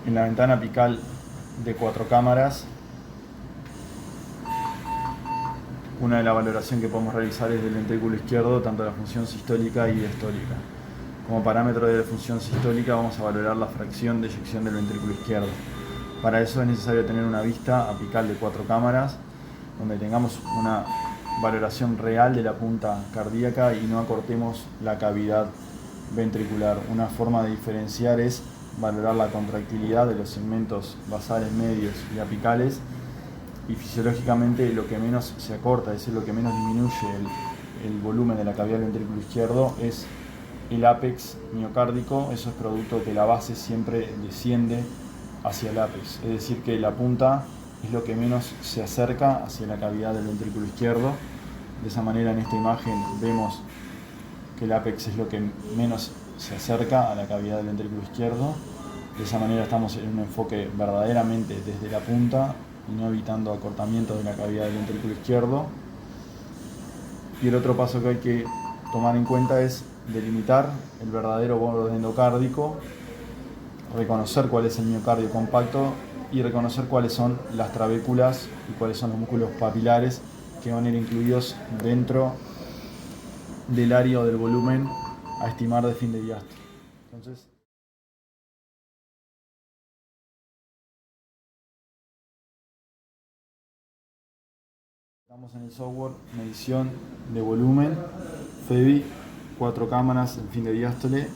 En la ventana apical de 4 cámaras, una de las valoraciones que podemos realizar es del ventrículo izquierdo, tanto la función sistólica y diastólica. Como parámetro de la función sistólica vamos a valorar la fracción de eyección del ventrículo izquierdo. Para eso es necesario tener una vista apical de 4 cámaras, donde tengamos una valoración real de la punta cardíaca y no acortemos la cavidad ventricular. Una forma de diferenciar es valorar la contractilidad de los segmentos basales, medios y apicales, y fisiológicamente lo que menos se acorta, es decir, lo que menos disminuye el volumen de la cavidad del ventrículo izquierdo, es el ápex miocárdico. Eso es producto de que la base siempre desciende hacia el ápex, es decir, que la punta es lo que menos se acerca hacia la cavidad del ventrículo izquierdo. De esa manera, en esta imagen vemos que el ápex es lo que menos se acerca a la cavidad del ventrículo izquierdo. De esa manera estamos en un enfoque verdaderamente desde la punta y no evitando acortamiento de la cavidad del ventrículo izquierdo. Y el otro paso que hay que tomar en cuenta es delimitar el verdadero borde endocárdico, reconocer cuál es el miocardio compacto y reconocer cuáles son las trabéculas y cuáles son los músculos papilares que van a ir incluidos dentro del área o del volumen a estimar de fin de diástole. Entonces, estamos en el software medición de volumen, FEBI, 4 cámaras en fin de diástole,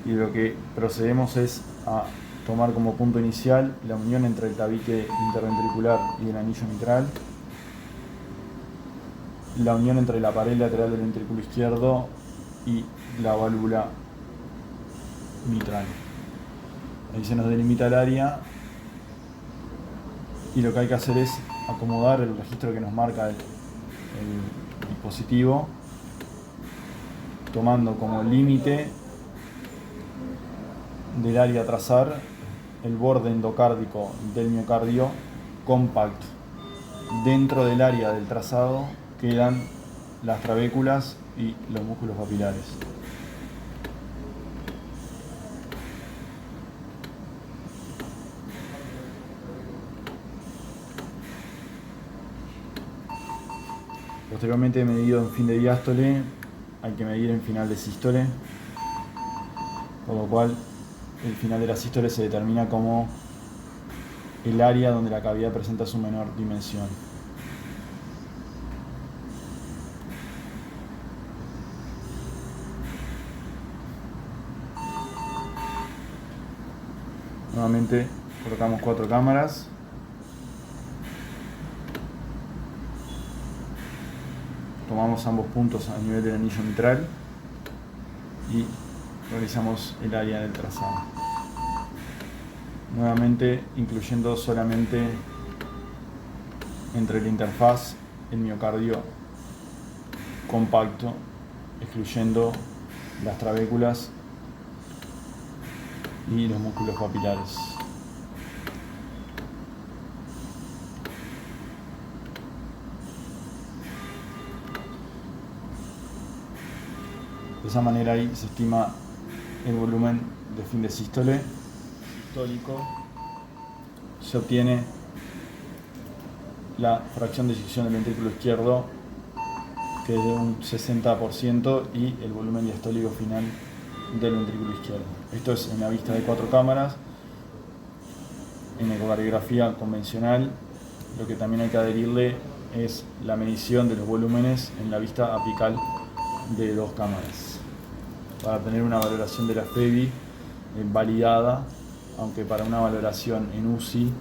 y lo que procedemos es a tomar como punto inicial la unión entre el tabique interventricular y el anillo mitral, la unión entre la pared lateral del ventrículo izquierdo y la válvula mitral. Ahí se nos delimita el área y lo que hay que hacer es acomodar el registro que nos marca el dispositivo, tomando como límite del área a trazar el borde endocárdico del miocardio compacto. Dentro del área del trazado quedan las trabéculas y los músculos papilares. Posteriormente, medido en fin de diástole, hay que medir en final de sístole, por lo cual el final de la sístole se determina como el área donde la cavidad presenta su menor dimensión. Nuevamente colocamos 4 cámaras. Tomamos ambos puntos a nivel del anillo mitral y realizamos el área del trazado. Nuevamente incluyendo solamente entre la interfaz el miocardio compacto, excluyendo las trabéculas y los músculos papilares. De esa manera ahí se estima el volumen de fin de sístole sistólico. Se obtiene la fracción de eyección del ventrículo izquierdo, que es de un 60%, y el volumen diastólico final del ventrículo izquierdo. Esto es en la vista de 4 cámaras. En ecocardiografía convencional, lo que también hay que adherirle es la medición de los volúmenes en la vista apical de 2 cámaras, para tener una valoración de la FEBI validada, aunque para una valoración en UCI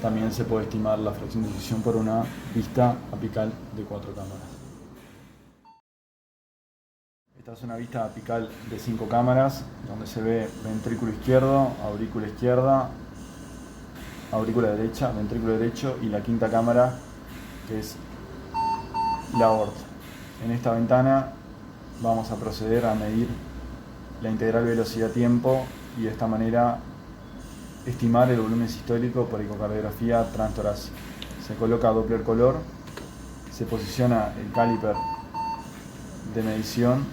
también se puede estimar la fracción de eyección por una vista apical de 4 cámaras. Esta es una vista apical de 5 cámaras, donde se ve ventrículo izquierdo, aurícula izquierda, aurícula derecha, ventrículo derecho y la quinta cámara, que es la aorta. En esta ventana vamos a proceder a medir la integral velocidad-tiempo y de esta manera estimar el volumen sistólico por ecocardiografía transtorácica. Se coloca Doppler color, se posiciona el caliper de medición,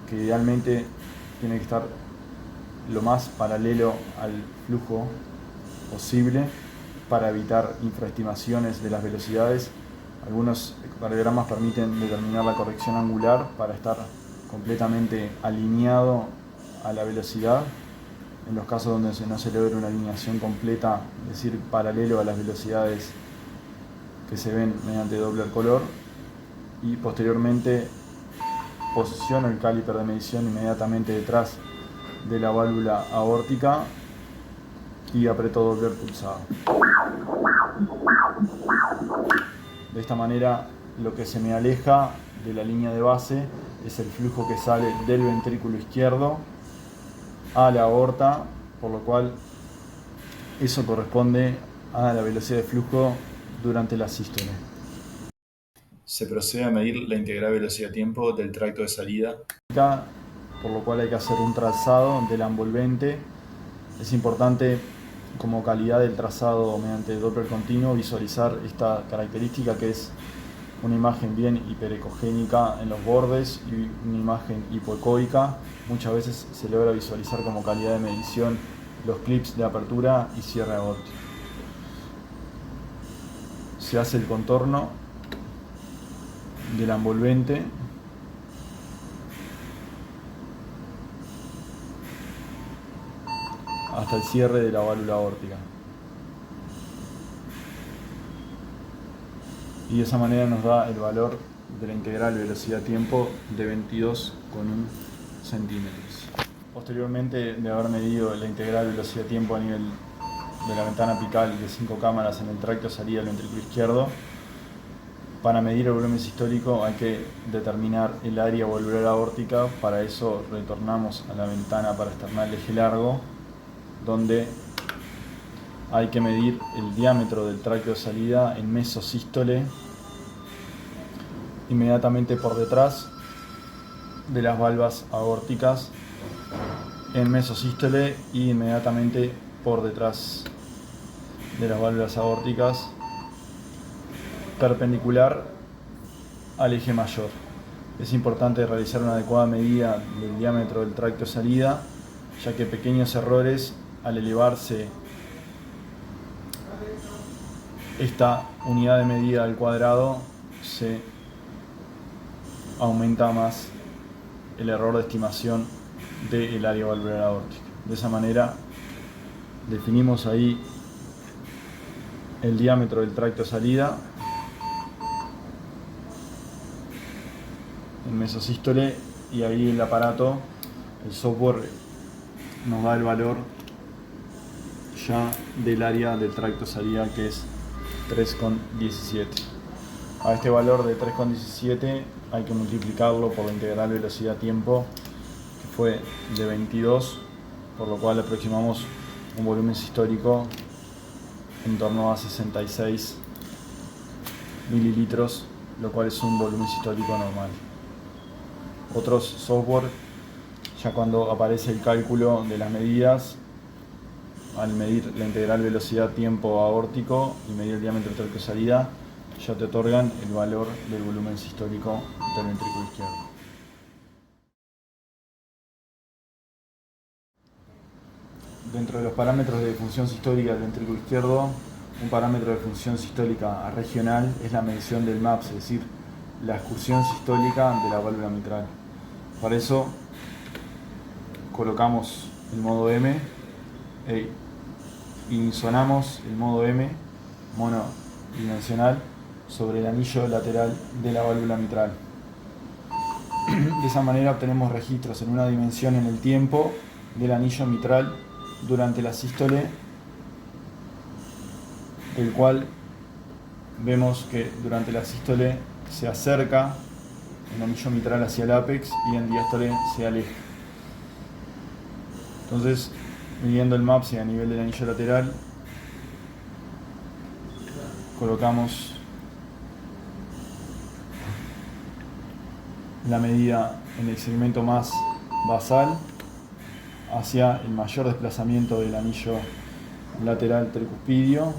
que idealmente tiene que estar lo más paralelo al flujo posible para evitar infraestimaciones de las velocidades. Algunos ecocardiogramas permiten determinar la corrección angular para estar completamente alineado a la velocidad. En los casos donde no se logra una alineación completa, es decir, paralelo a las velocidades que se ven mediante Doppler color, y posteriormente posiciono el caliper de medición inmediatamente detrás de la válvula aórtica y aprieto Doppler pulsado. De esta manera, lo que se me aleja de la línea de base es el flujo que sale del ventrículo izquierdo a la aorta, por lo cual eso corresponde a la velocidad de flujo durante la sístole. Se procede a medir la integral velocidad-tiempo del tracto de salida, por lo cual hay que hacer un trazado del envolvente. Es importante, como calidad del trazado mediante Doppler continuo, visualizar esta característica, que es una imagen bien hiperecogénica en los bordes y una imagen hipoecoica. Muchas veces se logra visualizar como calidad de medición los clips de apertura y cierre aórtico. Se hace el contorno del envolvente hasta el cierre de la válvula aórtica. Y de esa manera nos da el valor de la integral velocidad-tiempo de 22,1 centímetros. Posteriormente de haber medido la integral velocidad-tiempo a nivel de la ventana apical de 5 cámaras en el tracto de salida del ventrículo izquierdo, para medir el volumen sistólico hay que determinar el área valvular aórtica. Para eso retornamos a la ventana paraesternal de eje largo, donde hay que medir el diámetro del tracto de salida en mesosístole, inmediatamente por detrás de las valvas aórticas en mesosístole y inmediatamente por detrás de las válvulas aórticas, perpendicular al eje mayor. Es importante realizar una adecuada medida del diámetro del tracto de salida, ya que pequeños errores al elevarse esta unidad de medida al cuadrado se aumenta más el error de estimación del área valvular aórtica. De esa manera definimos ahí el diámetro del tracto de salida en mesosístole, y ahí el aparato, el software, nos da el valor ya del área del tracto de salida, que es 3,17. A este valor de 3,17 hay que multiplicarlo por la integral velocidad-tiempo, que fue de 22, por lo cual aproximamos un volumen sistólico en torno a 66 mililitros, lo cual es un volumen sistólico normal. Otros software, ya cuando aparece el cálculo de las medidas, al medir la integral velocidad-tiempo aórtico y medir el diámetro del tracto de salida, ya te otorgan el valor del volumen sistólico del ventrículo izquierdo. Dentro de los parámetros de función sistólica del ventrículo izquierdo, un parámetro de función sistólica regional es la medición del MAPS, es decir, la excursión sistólica de la válvula mitral. Para eso colocamos el modo M y insonamos el modo M monodimensional sobre el anillo lateral de la válvula mitral. De esa manera obtenemos registros en una dimensión en el tiempo del anillo mitral durante la sístole, el cual vemos que durante la sístole se acerca el anillo mitral hacia el ápex y en diástole se aleja. Entonces, midiendo el MAPS a nivel del anillo lateral, colocamos la medida en el segmento más basal hacia el mayor desplazamiento del anillo lateral tricuspidio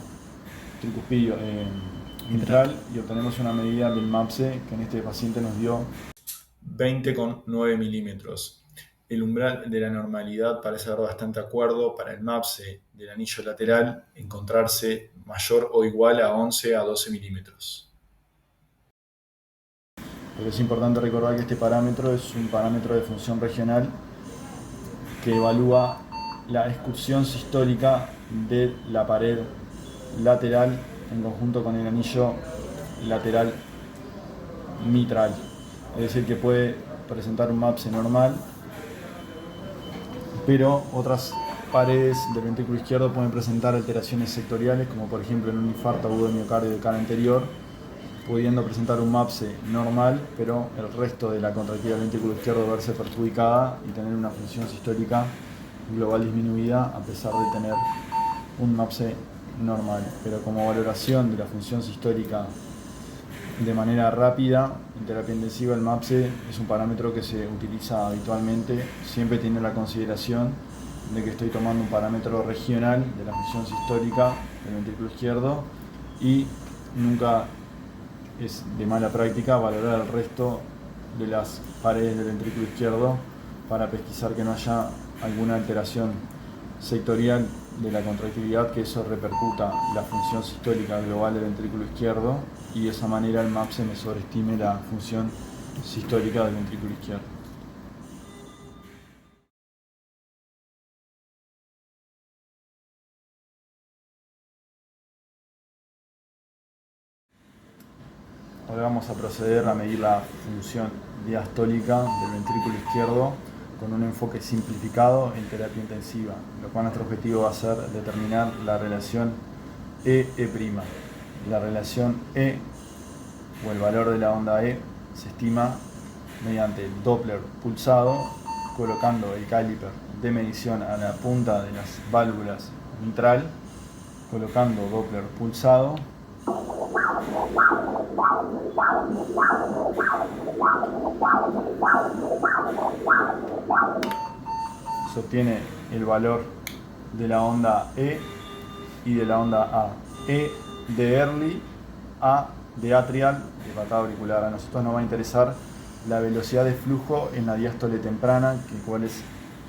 mitral, y obtenemos una medida del MAPS que en este paciente nos dio 20,9 milímetros. el umbral de la normalidad parece haber bastante acuerdo para el MAPSE del anillo lateral encontrarse mayor o igual a 11 a 12 milímetros. Pero es importante recordar que este parámetro es un parámetro de función regional que evalúa la excursión sistólica de la pared lateral en conjunto con el anillo lateral mitral. Es decir, que puede presentar un MAPSE normal, pero otras paredes del ventrículo izquierdo pueden presentar alteraciones sectoriales, como por ejemplo en un infarto agudo de miocardio de cara anterior, pudiendo presentar un MAPSE normal, pero el resto de la contractilidad del ventrículo izquierdo verse perjudicada y tener una función sistólica global disminuida a pesar de tener un MAPSE normal. Pero como valoración de la función sistólica de manera rápida, en terapia intensiva, el MAPSE es un parámetro que se utiliza habitualmente. Siempre tiene la consideración de que estoy tomando un parámetro regional de la función sistólica del ventrículo izquierdo y nunca es de mala práctica valorar el resto de las paredes del ventrículo izquierdo para pesquisar que no haya alguna alteración sectorial de la contractilidad, que eso repercuta la función sistólica global del ventrículo izquierdo y de esa manera el MAPSE me sobreestime la función sistólica del ventrículo izquierdo. Ahora vamos a proceder a medir la función diastólica del ventrículo izquierdo con un enfoque simplificado en terapia intensiva, lo cual nuestro objetivo va a ser determinar la relación E-E'. La relación E, o el valor de la onda E, se estima mediante el Doppler pulsado, colocando el caliper de medición a la punta de las válvulas mitral, colocando Doppler pulsado, se obtiene el valor de la onda E y de la onda A. E de early, A de atrial, de patada auricular. A nosotros nos va a interesar la velocidad de flujo en la diástole temprana, que cuál es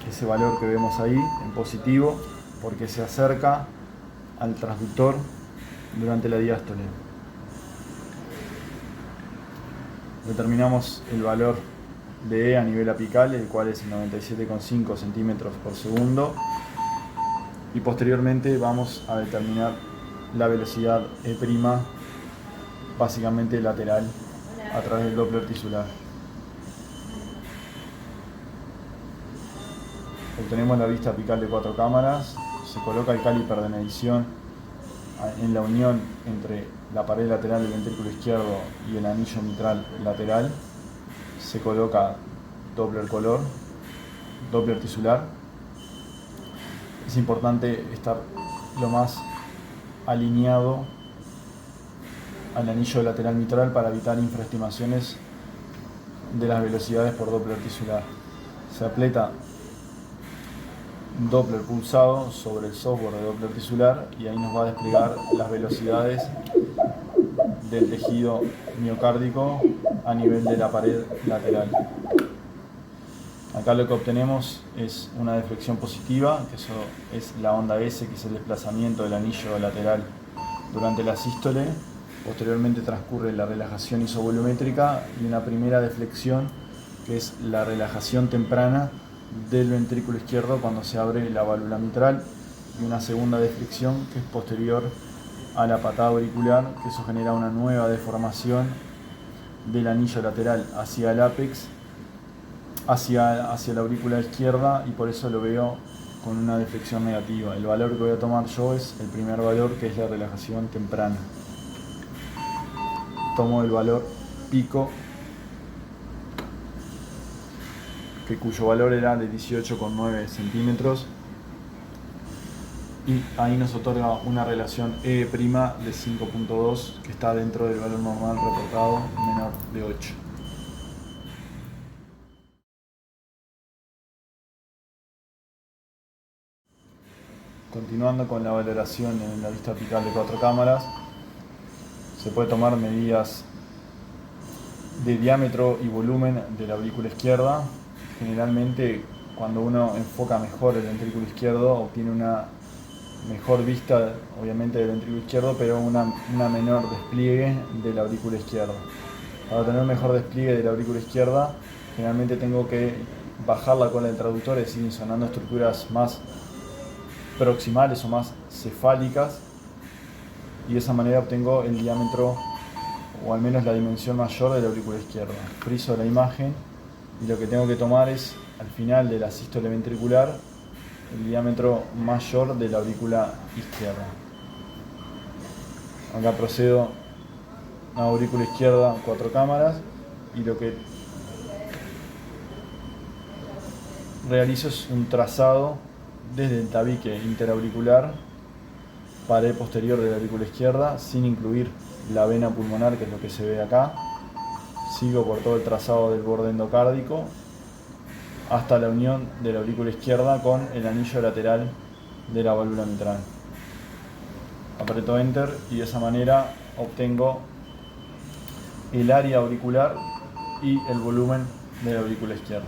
ese valor que vemos ahí en positivo, porque se acerca al transductor durante la diástole. Determinamos el valor de E a nivel apical, el cual es 97,5 centímetros por segundo, y posteriormente vamos a determinar la velocidad E', básicamente lateral, a través del Doppler tisular. Obtenemos la vista apical de 4 cámaras, se coloca el caliper de medición en la unión entre la pared lateral del ventrículo izquierdo y el anillo mitral lateral, se coloca Doppler color, Doppler tisular. Es importante estar lo más alineado al anillo lateral mitral para evitar infraestimaciones de las velocidades por Doppler tisular. Se aplica Doppler pulsado sobre el software de Doppler tisular y ahí nos va a desplegar las velocidades del tejido miocárdico a nivel de la pared lateral. Acá lo que obtenemos es una deflexión positiva, que eso es la onda S, que es el desplazamiento del anillo lateral durante la sístole. Posteriormente transcurre la relajación isovolumétrica y una primera deflexión, que es la relajación temprana del ventrículo izquierdo cuando se abre la válvula mitral, y una segunda deflexión que es posterior a la patada auricular, que eso genera una nueva deformación del anillo lateral hacia el ápex, hacia la aurícula izquierda, y por eso lo veo con una deflexión negativa. El valor que voy a tomar yo es el primer valor, que es la relajación temprana. Tomo el valor pico, cuyo valor era de 18,9 centímetros, y ahí nos otorga una relación E' de 5,2, que está dentro del valor normal reportado, menor de 8. Continuando con la valoración en la vista apical de 4 cámaras, se puede tomar medidas de diámetro y volumen de la aurícula izquierda, generalmente cuando uno enfoca mejor el ventrículo izquierdo, obtiene una mejor vista, obviamente, del ventrículo izquierdo, pero una menor despliegue de la aurícula izquierda. Para tener mejor despliegue de la aurícula izquierda, generalmente tengo que bajar la cola del traductor, es decir, sonando estructuras más proximales o más cefálicas, y de esa manera obtengo el diámetro, o al menos la dimensión mayor de la aurícula izquierda. Friso la imagen y lo que tengo que tomar es, al final de la sístole ventricular, el diámetro mayor de la aurícula izquierda. Acá procedo a aurícula izquierda 4 cámaras y lo que realizo es un trazado desde el tabique interauricular, pared posterior de la aurícula izquierda, sin incluir la vena pulmonar, que es lo que se ve acá. Sigo por todo el trazado del borde endocárdico hasta la unión de la aurícula izquierda con el anillo lateral de la válvula mitral. Aprieto Enter y de esa manera obtengo el área auricular y el volumen de la aurícula izquierda.